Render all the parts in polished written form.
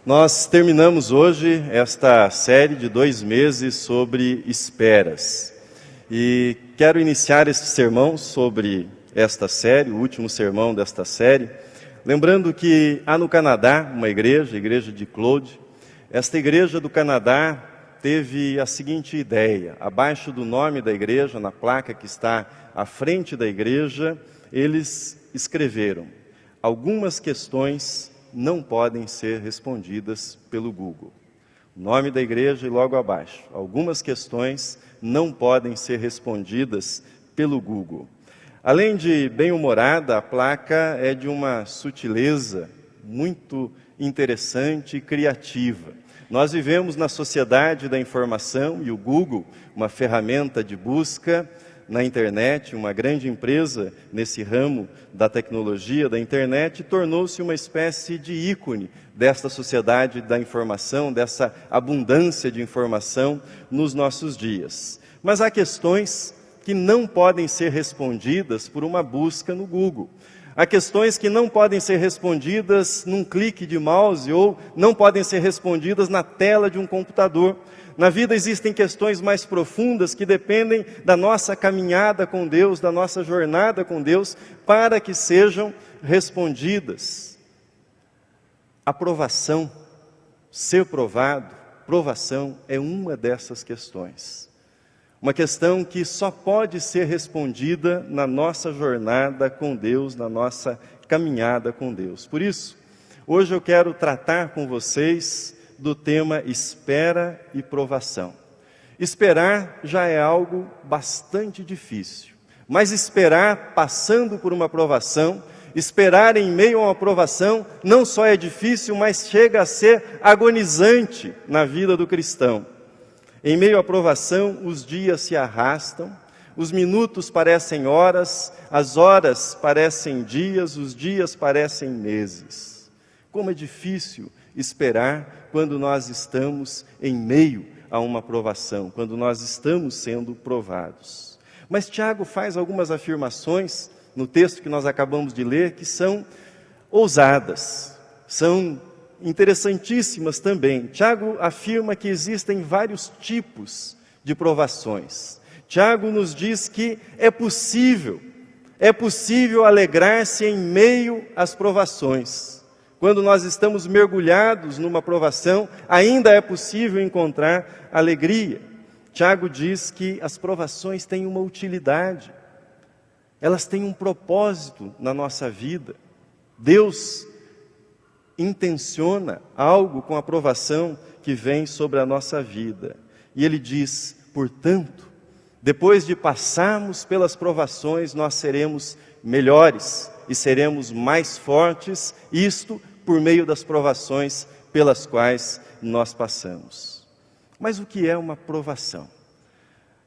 Nós terminamos hoje esta série de 2 meses sobre esperas. E quero iniciar este sermão sobre esta série, o último sermão desta série, lembrando que há no Canadá uma igreja, a igreja de Claude. Esta igreja do Canadá teve a seguinte ideia: abaixo do nome da igreja, na placa que está à frente da igreja, eles escreveram: algumas questões não podem ser respondidas pelo Google. O nome da igreja e logo abaixo: algumas questões não podem ser respondidas pelo Google. Além de bem-humorada, a placa é de uma sutileza muito interessante e criativa. Nós vivemos na sociedade da informação e o Google, uma ferramenta de busca na internet, uma grande empresa nesse ramo da tecnologia da internet, tornou-se uma espécie de ícone desta sociedade da informação, dessa abundância de informação nos nossos dias. Mas há questões que não podem ser respondidas por uma busca no Google. Há questões que não podem ser respondidas num clique de mouse ou não podem ser respondidas na tela de um computador. Na vida existem questões mais profundas que dependem da nossa caminhada com Deus, da nossa jornada com Deus, para que sejam respondidas. Aprovação, ser provado, provação é uma dessas questões. Uma questão que só pode ser respondida na nossa jornada com Deus, na nossa caminhada com Deus. Por isso, hoje eu quero tratar com vocês do tema espera e provação. Esperar já é algo bastante difícil, mas esperar passando por uma provação, esperar em meio a uma provação, não só é difícil, mas chega a ser agonizante na vida do cristão. Em meio à provação, os dias se arrastam, os minutos parecem horas, as horas parecem dias, os dias parecem meses. Como é difícil esperar quando nós estamos em meio a uma provação, quando nós estamos sendo provados. Mas Tiago faz algumas afirmações no texto que nós acabamos de ler que são ousadas, são interessantíssimas também. Tiago afirma que existem vários tipos de provações. Tiago nos diz que é possível alegrar-se em meio às provações. Quando nós estamos mergulhados numa provação, ainda é possível encontrar alegria. Tiago diz que as provações têm uma utilidade, elas têm um propósito na nossa vida. Deus intenciona algo com a provação que vem sobre a nossa vida. E ele diz: portanto, depois de passarmos pelas provações, nós seremos melhores e seremos mais fortes, isto por meio das provações pelas quais nós passamos. Mas o que é uma provação?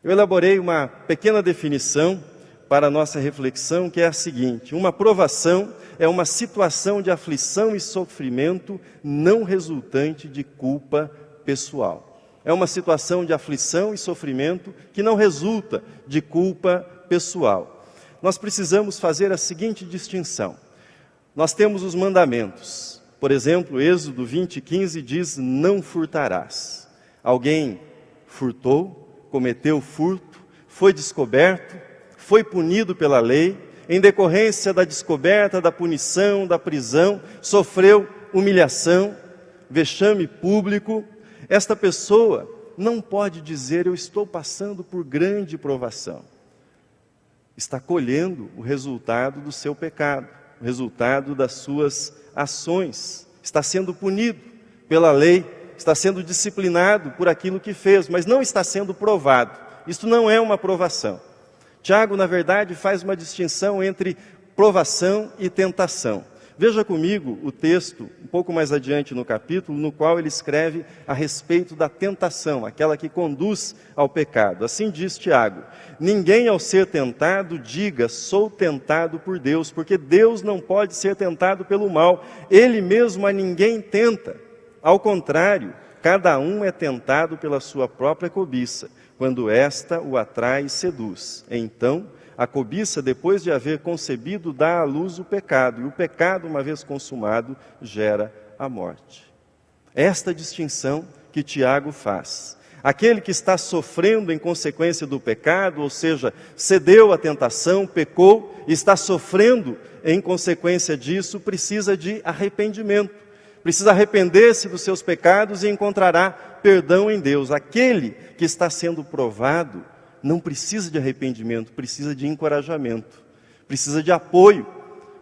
Eu elaborei uma pequena definição para a nossa reflexão, que é a seguinte: uma provação é uma situação de aflição e sofrimento não resultante de culpa pessoal. É uma situação de aflição e sofrimento que não resulta de culpa pessoal. Nós precisamos fazer a seguinte distinção. Nós temos os mandamentos. Por exemplo, Êxodo 20:15 diz: não furtarás. Alguém furtou, cometeu furto, foi descoberto, foi punido pela lei, em decorrência da descoberta, da punição, da prisão, sofreu humilhação, vexame público. Esta pessoa não pode dizer: eu estou passando por grande provação. Está colhendo o resultado do seu pecado, o resultado das suas ações. Está sendo punido pela lei, está sendo disciplinado por aquilo que fez, mas não está sendo provado. Isto não é uma provação. Tiago, na verdade, faz uma distinção entre provação e tentação. Veja comigo o texto, um pouco mais adiante no capítulo, no qual ele escreve a respeito da tentação, aquela que conduz ao pecado. Assim diz Tiago: ninguém ao ser tentado diga, sou tentado por Deus, porque Deus não pode ser tentado pelo mal, Ele mesmo a ninguém tenta. Ao contrário, cada um é tentado pela sua própria cobiça, quando esta o atrai e seduz. Então, a cobiça, depois de haver concebido, dá à luz o pecado, e o pecado, uma vez consumado, gera a morte. Esta distinção que Tiago faz. Aquele que está sofrendo em consequência do pecado, ou seja, cedeu à tentação, pecou, e está sofrendo em consequência disso, precisa de arrependimento. Precisa arrepender-se dos seus pecados e encontrará perdão em Deus. Aquele que está sendo provado não precisa de arrependimento, precisa de encorajamento, precisa de apoio,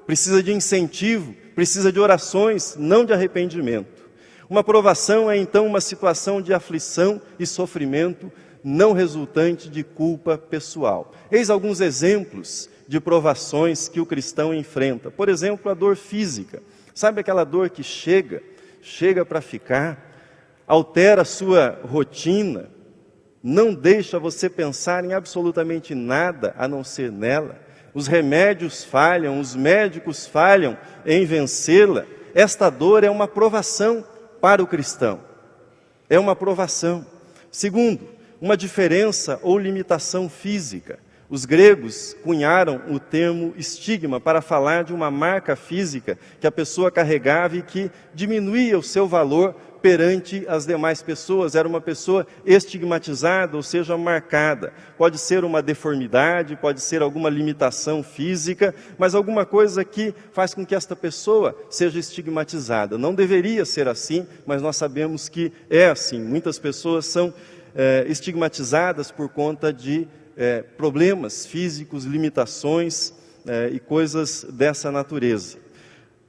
precisa de incentivo, precisa de orações, não de arrependimento. Uma provação é então uma situação de aflição e sofrimento não resultante de culpa pessoal. Eis alguns exemplos de provações que o cristão enfrenta. Por exemplo, a dor física. Sabe aquela dor que chega para ficar, altera a sua rotina, não deixa você pensar em absolutamente nada a não ser nela. Os remédios falham, os médicos falham em vencê-la. Esta dor é uma provação para o cristão. É uma provação. Segundo, uma diferença ou limitação física. Os gregos cunharam o termo estigma para falar de uma marca física que a pessoa carregava e que diminuía o seu valor perante as demais pessoas. Era uma pessoa estigmatizada, ou seja, marcada. Pode ser uma deformidade, pode ser alguma limitação física, mas alguma coisa que faz com que esta pessoa seja estigmatizada. Não deveria ser assim, mas nós sabemos que é assim. Muitas pessoas são estigmatizadas por conta de problemas físicos, limitações e coisas dessa natureza.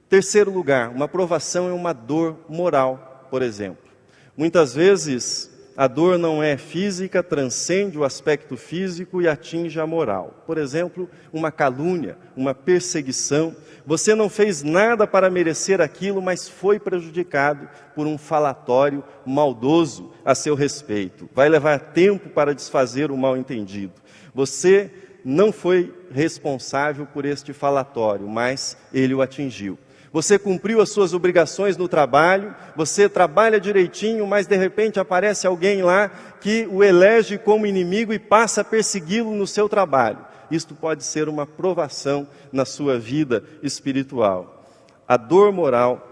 Terceiro lugar, uma provação é uma dor moral, por exemplo. Muitas vezes a dor não é física, transcende o aspecto físico e atinge a moral. Por exemplo, uma calúnia, uma perseguição. Você não fez nada para merecer aquilo, mas foi prejudicado por um falatório maldoso a seu respeito. Vai levar tempo para desfazer o mal-entendido. Você não foi responsável por este falatório, mas ele o atingiu. Você cumpriu as suas obrigações no trabalho, você trabalha direitinho, mas de repente aparece alguém lá que o elege como inimigo e passa a persegui-lo no seu trabalho. Isto pode ser uma provação na sua vida espiritual. A dor moral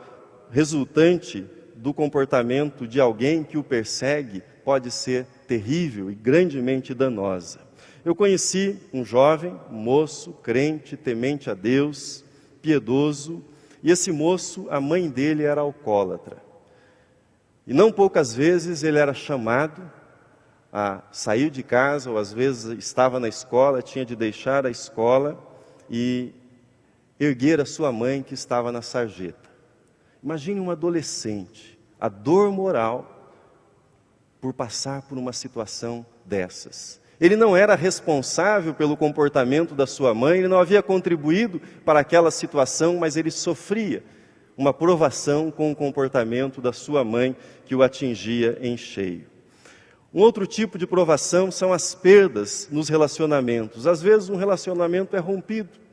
resultante do comportamento de alguém que o persegue pode ser terrível e grandemente danosa. Eu conheci um jovem, um moço, crente, temente a Deus, piedoso, e esse moço, a mãe dele era alcoólatra. E não poucas vezes ele era chamado a sair de casa, ou às vezes estava na escola, tinha de deixar a escola e erguer a sua mãe que estava na sarjeta. Imagine um adolescente, a dor moral por passar por uma situação dessas. Ele não era responsável pelo comportamento da sua mãe, ele não havia contribuído para aquela situação, mas ele sofria uma provação com o comportamento da sua mãe que o atingia em cheio. Um outro tipo de provação são as perdas nos relacionamentos. Às vezes um relacionamento é rompido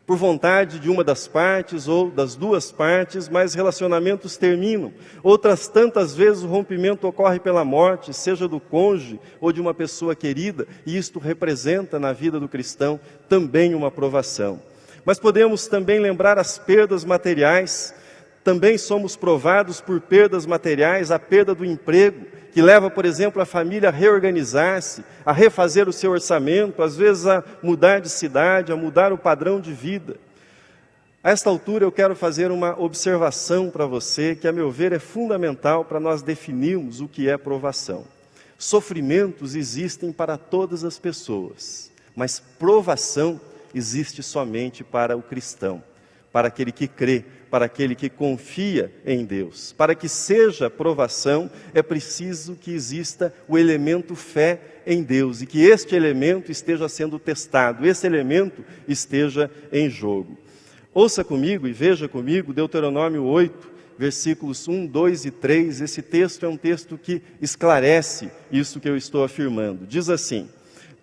por vontade de uma das partes ou das duas partes, mas relacionamentos terminam. Outras tantas vezes o rompimento ocorre pela morte, seja do cônjuge ou de uma pessoa querida, e isto representa na vida do cristão também uma provação. Mas podemos também lembrar as perdas materiais. Também somos provados por perdas materiais, a perda do emprego, que leva, por exemplo, a família a reorganizar-se, a refazer o seu orçamento, às vezes a mudar de cidade, a mudar o padrão de vida. A esta altura eu quero fazer uma observação para você, que a meu ver é fundamental para nós definirmos o que é provação. Sofrimentos existem para todas as pessoas, mas provação existe somente para o cristão, para aquele que crê, para aquele que confia em Deus. Para que seja provação, é preciso que exista o elemento fé em Deus, e que este elemento esteja sendo testado, esse elemento esteja em jogo. Ouça comigo e veja comigo Deuteronômio 8, versículos 1, 2 e 3, esse texto é um texto que esclarece isso que eu estou afirmando. Diz assim: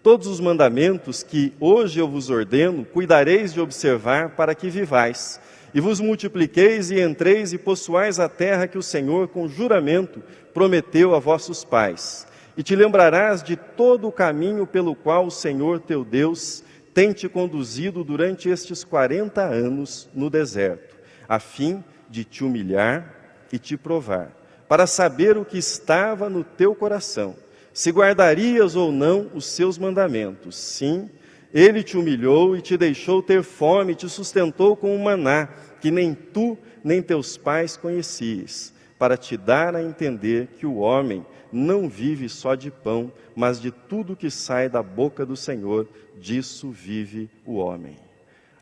todos os mandamentos que hoje eu vos ordeno, cuidareis de observar para que vivais, e vos multipliqueis e entreis e possuais a terra que o Senhor com juramento prometeu a vossos pais. E te lembrarás de todo o caminho pelo qual o Senhor teu Deus tem te conduzido durante estes 40 anos no deserto, a fim de te humilhar e te provar, para saber o que estava no teu coração, se guardarias ou não os seus mandamentos. Sim, ele te humilhou e te deixou ter fome, te sustentou com o maná, que nem tu nem teus pais conhecias, para te dar a entender que o homem não vive só de pão, mas de tudo que sai da boca do Senhor, disso vive o homem.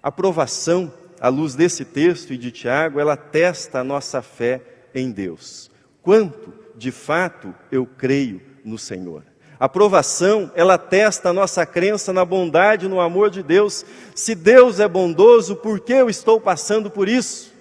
A provação, à luz desse texto e de Tiago, ela testa a nossa fé em Deus. Quanto, de fato, eu creio no Senhor. A provação, ela testa a nossa crença na bondade e no amor de Deus. Se Deus é bondoso, por que eu estou passando por isso?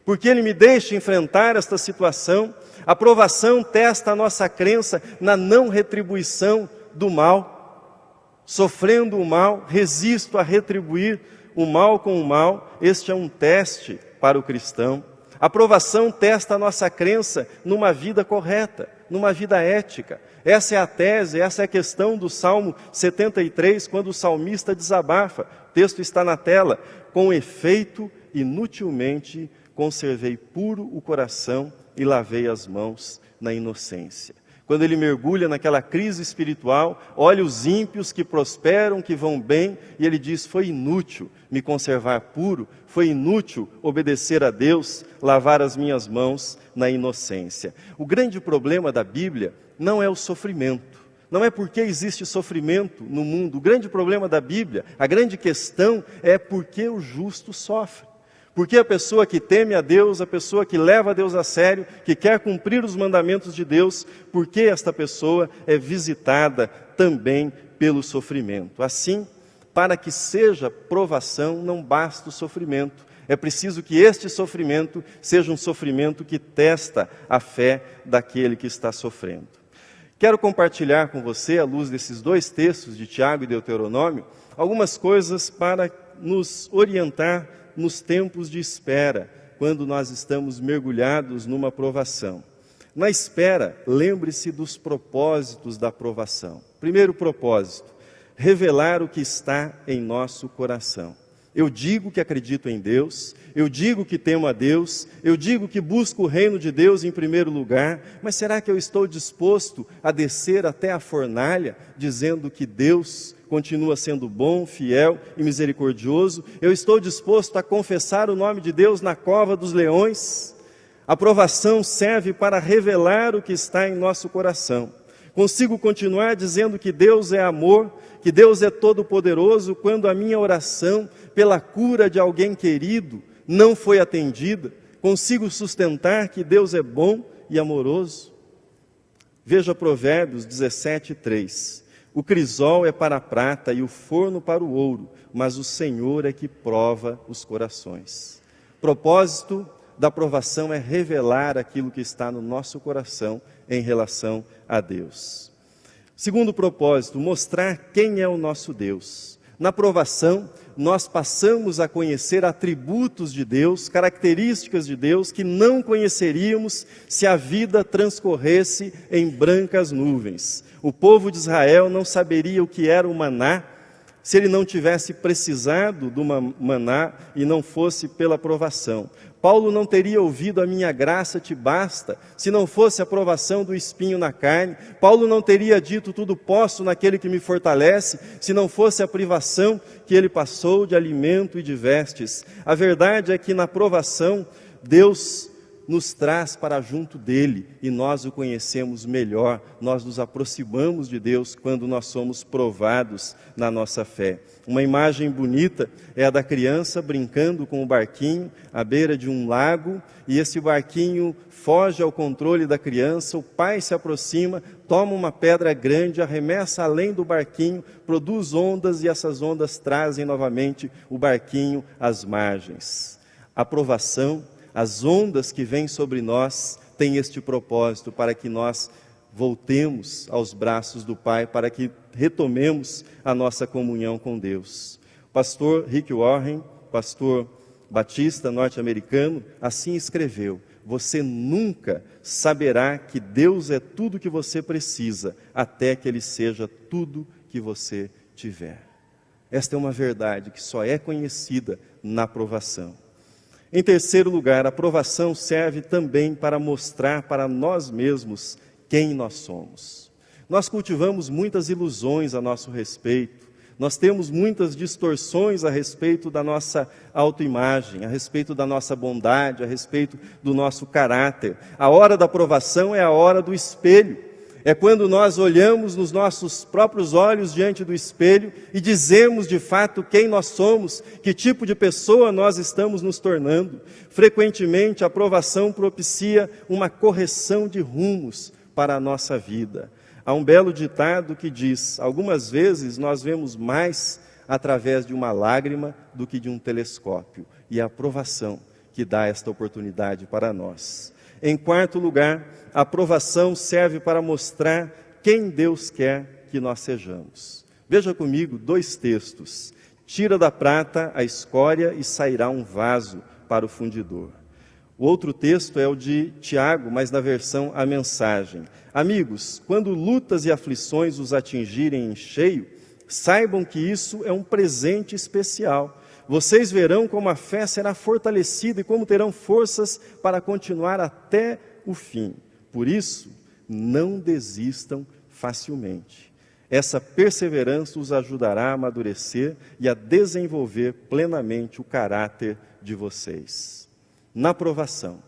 Por que Ele me deixa enfrentar esta situação? A provação testa a nossa crença na não retribuição do mal. Sofrendo o mal, resisto a retribuir o mal com o mal. Este é um teste para o cristão. A provação testa a nossa crença numa vida correta, numa vida ética. Essa é a tese, essa é a questão do Salmo 73, quando o salmista desabafa. O texto está na tela. Com efeito, inutilmente conservei puro o coração e lavei as mãos na inocência. Quando ele mergulha naquela crise espiritual, olha os ímpios que prosperam, que vão bem, e ele diz, foi inútil me conservar puro, foi inútil obedecer a Deus, lavar as minhas mãos na inocência. O grande problema da Bíblia não é o sofrimento, não é porque existe sofrimento no mundo. O grande problema da Bíblia, a grande questão é porque o justo sofre. Porque a pessoa que teme a Deus, a pessoa que leva a Deus a sério, que quer cumprir os mandamentos de Deus, porque esta pessoa é visitada também pelo sofrimento. Assim, para que seja provação, não basta o sofrimento. É preciso que este sofrimento seja um sofrimento que testa a fé daquele que está sofrendo. Quero compartilhar com você, à luz desses dois textos de Tiago e Deuteronômio, algumas coisas para nos orientar nos tempos de espera, quando nós estamos mergulhados numa provação. Na espera, lembre-se dos propósitos da provação. Primeiro propósito, revelar o que está em nosso coração. Eu digo que acredito em Deus, eu digo que temo a Deus, eu digo que busco o reino de Deus em primeiro lugar, mas será que eu estou disposto a descer até a fornalha, dizendo que Deus continua sendo bom, fiel e misericordioso? Eu estou disposto a confessar o nome de Deus na cova dos leões? A provação serve para revelar o que está em nosso coração. Consigo continuar dizendo que Deus é amor, que Deus é todo-poderoso, quando a minha oração pela cura de alguém querido não foi atendida? Consigo sustentar que Deus é bom e amoroso? Veja Provérbios 17:3. O crisol é para a prata e o forno para o ouro, mas o Senhor é que prova os corações. Propósito da provação é revelar aquilo que está no nosso coração em relação a Deus. Segundo propósito, mostrar quem é o nosso Deus. Na provação, nós passamos a conhecer atributos de Deus, características de Deus que não conheceríamos se a vida transcorresse em brancas nuvens. O povo de Israel não saberia o que era o maná se ele não tivesse precisado do maná e não fosse pela provação. Paulo não teria ouvido a minha graça te basta, se não fosse a provação do espinho na carne. Paulo não teria dito tudo posso naquele que me fortalece, se não fosse a privação que ele passou de alimento e de vestes. A verdade é que na provação, Deus nos traz para junto dele e nós o conhecemos melhor, nós nos aproximamos de Deus quando nós somos provados na nossa fé. Uma imagem bonita é a da criança brincando com o barquinho à beira de um lago, e esse barquinho foge ao controle da criança, o pai se aproxima, toma uma pedra grande, arremessa além do barquinho, produz ondas e essas ondas trazem novamente o barquinho às margens. A provação, as ondas que vêm sobre nós têm este propósito, para que nós voltemos aos braços do Pai, para que retomemos a nossa comunhão com Deus. O pastor Rick Warren, pastor batista norte-americano, assim escreveu: você nunca saberá que Deus é tudo que você precisa, até que Ele seja tudo que você tiver. Esta é uma verdade que só é conhecida na provação. Em terceiro lugar, a provação serve também para mostrar para nós mesmos quem nós somos. Nós cultivamos muitas ilusões a nosso respeito, nós temos muitas distorções a respeito da nossa autoimagem, a respeito da nossa bondade, a respeito do nosso caráter. A hora da provação é a hora do espelho. É quando nós olhamos nos nossos próprios olhos diante do espelho e dizemos de fato quem nós somos, que tipo de pessoa nós estamos nos tornando. Frequentemente a provação propicia uma correção de rumos para a nossa vida. Há um belo ditado que diz: algumas vezes nós vemos mais através de uma lágrima do que de um telescópio. E é a provação que dá esta oportunidade para nós. Em quarto lugar, a provação serve para mostrar quem Deus quer que nós sejamos. Veja comigo 2 textos. Tira da prata a escória e sairá um vaso para o fundidor. O outro texto é o de Tiago, mas na versão A Mensagem. Amigos, quando lutas e aflições os atingirem em cheio, saibam que isso é um presente especial. Vocês verão como a fé será fortalecida e como terão forças para continuar até o fim. Por isso, não desistam facilmente. Essa perseverança os ajudará a amadurecer e a desenvolver plenamente o caráter de vocês. Na provação,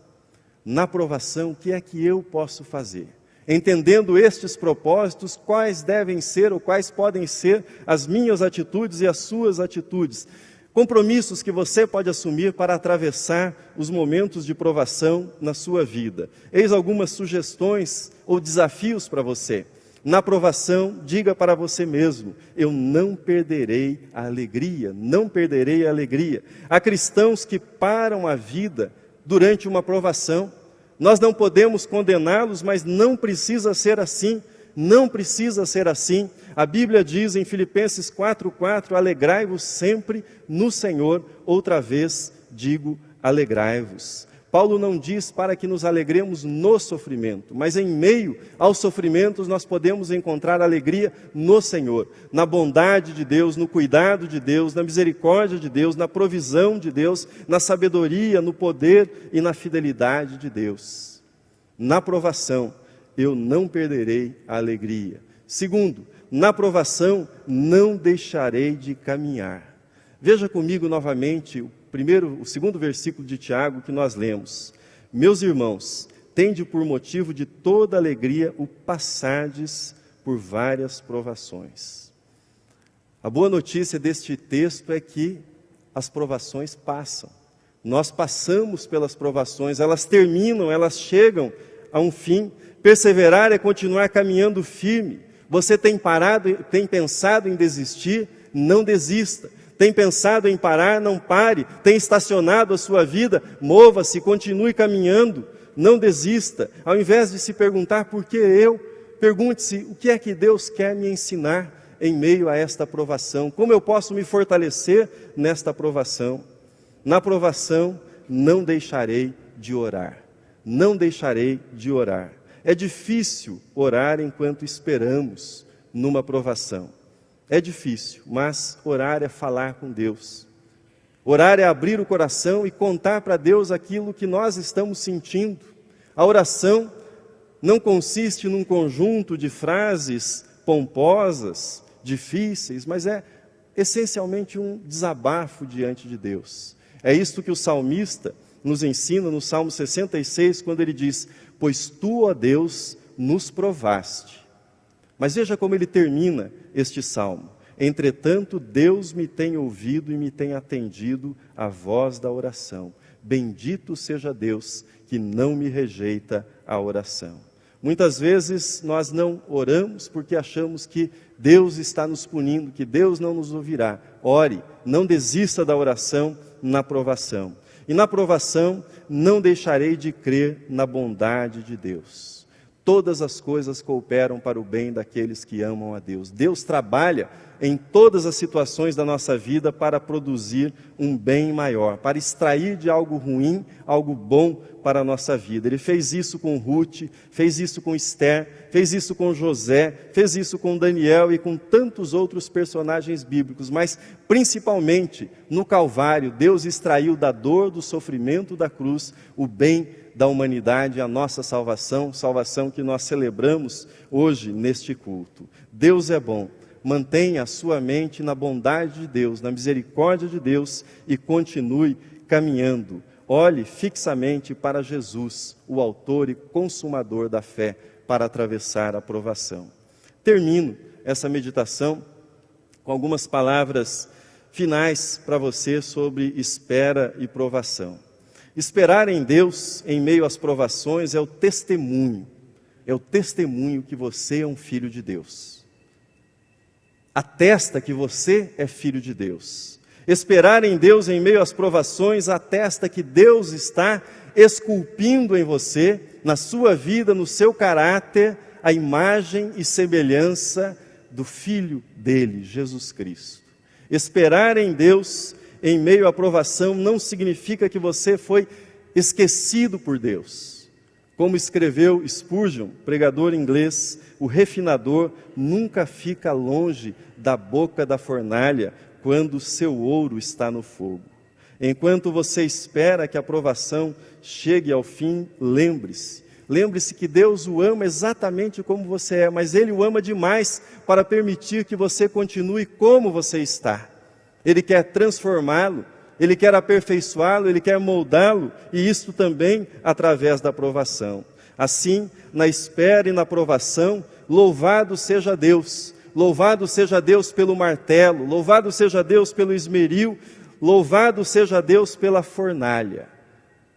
o que é que eu posso fazer? Entendendo estes propósitos, quais devem ser ou quais podem ser as minhas atitudes e as suas atitudes? Compromissos que você pode assumir para atravessar os momentos de provação na sua vida. Eis algumas sugestões ou desafios para você. Na provação, diga para você mesmo: eu não perderei a alegria, não perderei a alegria. Há cristãos que param a vida durante uma provação. Nós não podemos condená-los, mas não precisa ser assim. Não precisa ser assim. A Bíblia diz em Filipenses 4:4, alegrai-vos sempre no Senhor. Outra vez digo, alegrai-vos. Paulo não diz para que nos alegremos no sofrimento, mas em meio aos sofrimentos nós podemos encontrar alegria no Senhor, na bondade de Deus, no cuidado de Deus, na misericórdia de Deus, na provisão de Deus, na sabedoria, no poder e na fidelidade de Deus. Na provação, eu não perderei a alegria. Segundo, na provação não deixarei de caminhar. Veja comigo novamente o segundo versículo de Tiago que nós lemos. Meus irmãos, tende por motivo de toda alegria o passardes por várias provações. A boa notícia deste texto é que as provações passam. Nós passamos pelas provações, elas terminam, elas chegam a um fim. Perseverar é continuar caminhando firme. Você tem pensado em desistir? Não desista. Tem pensado em parar? Não pare. Tem estacionado a sua vida? Mova-se, continue caminhando. Não desista. Ao invés de se perguntar por que eu, pergunte-se o que é que Deus quer me ensinar em meio a esta provação. Como eu posso me fortalecer nesta provação? Na provação, não deixarei de orar. Não deixarei de orar. É difícil orar enquanto esperamos numa provação. É difícil, mas orar é falar com Deus. Orar é abrir o coração e contar para Deus aquilo que nós estamos sentindo. A oração não consiste num conjunto de frases pomposas, difíceis, mas é essencialmente um desabafo diante de Deus. É isto que o salmista nos ensina no Salmo 66, quando ele diz: pois tu, ó Deus, nos provaste. Mas veja como ele termina este salmo: entretanto, Deus me tem ouvido e me tem atendido a voz da oração. Bendito seja Deus que não me rejeita a oração. Muitas vezes nós não oramos porque achamos que Deus está nos punindo, que Deus não nos ouvirá. Ore, não desista da oração na provação. E na provação não deixarei de crer na bondade de Deus. todas as coisas cooperam para o bem daqueles que amam a Deus. Deus trabalha em todas as situações da nossa vida para produzir um bem maior, para extrair de algo ruim, algo bom para a nossa vida. Ele fez isso com Ruth, fez isso com Esther, fez isso com José, fez isso com Daniel e com tantos outros personagens bíblicos, mas principalmente no Calvário, Deus extraiu da dor, do sofrimento da cruz, o bem da humanidade, a nossa salvação, salvação que nós celebramos hoje neste culto. Deus é bom. Mantenha a sua mente na bondade de Deus, na misericórdia de Deus e continue caminhando. Olhe fixamente para Jesus, o autor e consumador da fé, para atravessar a provação. Termino essa meditação com algumas palavras finais para você sobre espera e provação. Esperar em Deus em meio às provações é o testemunho que você é um filho de Deus. Atesta que você é filho de Deus. Esperar em Deus em meio às provações atesta que Deus está esculpindo em você, na sua vida, no seu caráter, a imagem e semelhança do Filho dele, Jesus Cristo. Esperar em Deus em meio à provação não significa que você foi esquecido por Deus. Como escreveu Spurgeon, pregador inglês, o refinador nunca fica longe da boca da fornalha quando seu ouro está no fogo. Enquanto você espera que a provação chegue ao fim, lembre-se que Deus o ama exatamente como você é, mas Ele o ama demais para permitir que você continue como você está. Ele quer transformá-lo, Ele quer aperfeiçoá-lo, Ele quer moldá-lo, e isto também através da provação. Assim, na espera e na provação, louvado seja Deus pelo martelo, louvado seja Deus pelo esmeril, louvado seja Deus pela fornalha.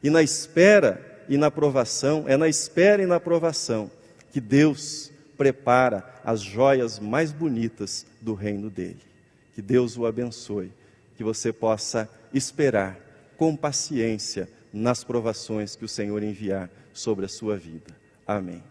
E na espera e na provação, é na espera e na provação que Deus prepara as joias mais bonitas do reino dele. Que Deus o abençoe, que você possa esperar com paciência nas provações que o Senhor enviar sobre a sua vida. Amém.